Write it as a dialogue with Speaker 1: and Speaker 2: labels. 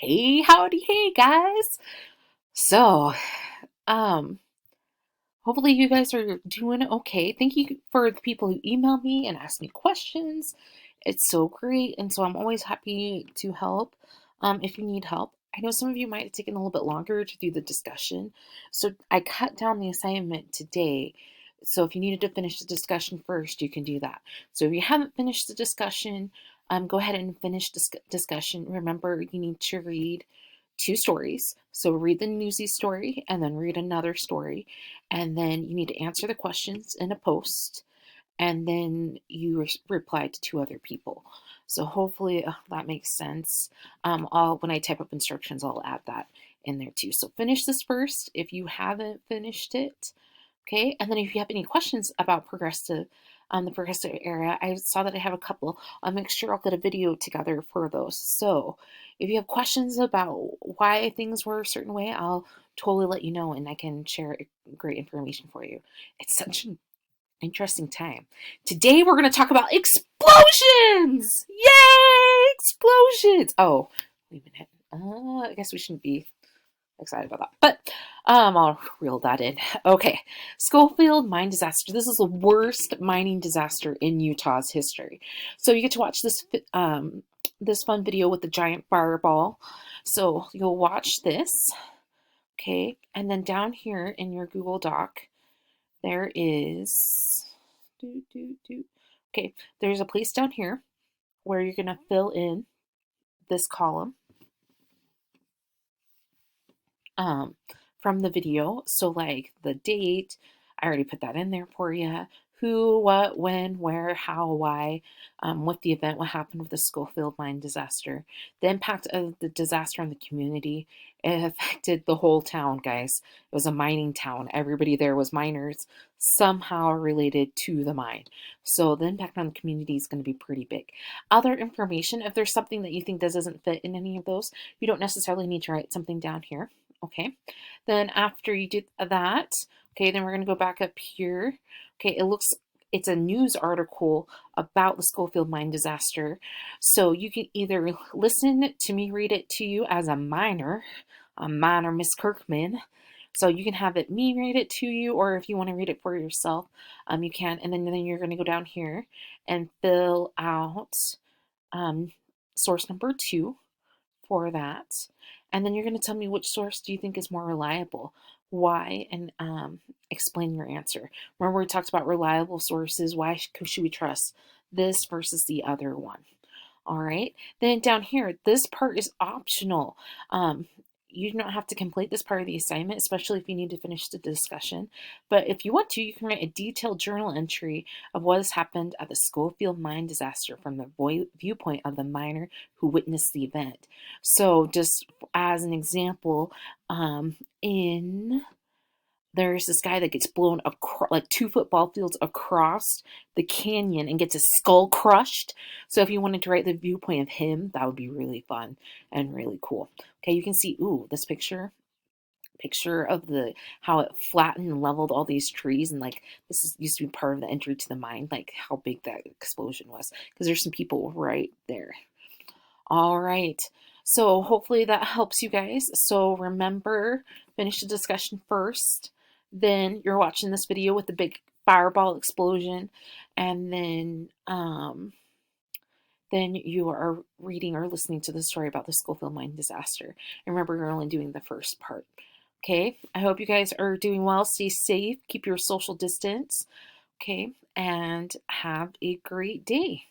Speaker 1: Hey, howdy, hey guys. So, um, hopefully you guys are doing okay. Thank you for the people who email me and ask me questions. It's so great, and so I'm always happy to help. If you need help, I know some of you might have taken a little bit longer to do the discussion, so I cut down the assignment today. So if you needed to finish the discussion first, you can do that. So if you haven't finished the discussion, go ahead and finish discussion. Remember, you need to read two stories. So read the newsy story and then read another story. And then you need to answer the questions in a post. And then you reply to two other people. So hopefully that makes sense. When I type up instructions, I'll add that in there too. So finish this first if you haven't finished it. Okay, and then if you have any questions about the progressive area, I saw that I have a couple. I'll make sure I'll get a video together for those. So if you have questions about why things were a certain way, I'll totally let you know and I can share great information for you. It's such an interesting time. Today we're going to talk about explosions! Yay! Explosions! Oh, wait a minute. I guess we shouldn't be excited about that. But I'll reel that in. Okay, Schofield mine disaster. This is the worst mining disaster in Utah's history. So you get to watch this fun video with the giant fireball. So you'll watch this, okay, and then down here in your Google Doc, there is okay. There's a place down here where you're gonna fill in this column um, from the video. So, like the date, I already put that in there for you. Who, what, when, where, how, why, what the event, what happened with the Schofield mine disaster, the impact of the disaster on the community. It affected the whole town, guys. It was a mining town. Everybody there was miners, somehow related to the mine. So the impact on the community is going to be pretty big. Other information, if there's something that you think doesn't fit in any of those, you don't necessarily need to write something down here. Okay, then after you did that, okay, then we're going to go back up here. Okay, it's a news article about the Schofield mine disaster. So you can either listen to me read it to you as a minor Miss Kirkman. So you can have it me read it to you, or if you want to read it for yourself, you can. And then you're going to go down here and fill out source number 2 for that. And then you're going to tell me which source do you think is more reliable, why, and explain your answer. Remember, we talked about reliable sources. Why should we trust this versus the other one? All right. Then down here, this part is optional. You don't have to complete this part of the assignment, especially if you need to finish the discussion. But if you want to, you can write a detailed journal entry of what has happened at the Schofield mine disaster from the viewpoint of the miner who witnessed the event. So just as an example, in there's this guy that gets blown like 2 football fields across the canyon and gets his skull crushed. So if you wanted to write the viewpoint of him, that would be really fun and really cool. Okay, you can see, ooh, this picture of the how it flattened and leveled all these trees, and like used to be part of the entry to the mine, like how big that explosion was, because there's some people right there. All right. So hopefully that helps you guys. So remember, finish the discussion first. Then you're watching this video with the big fireball explosion. And then you are reading or listening to the story about the Schofield mine disaster. And remember, you're only doing the first part. Okay. I hope you guys are doing well. Stay safe. Keep your social distance. Okay. And have a great day.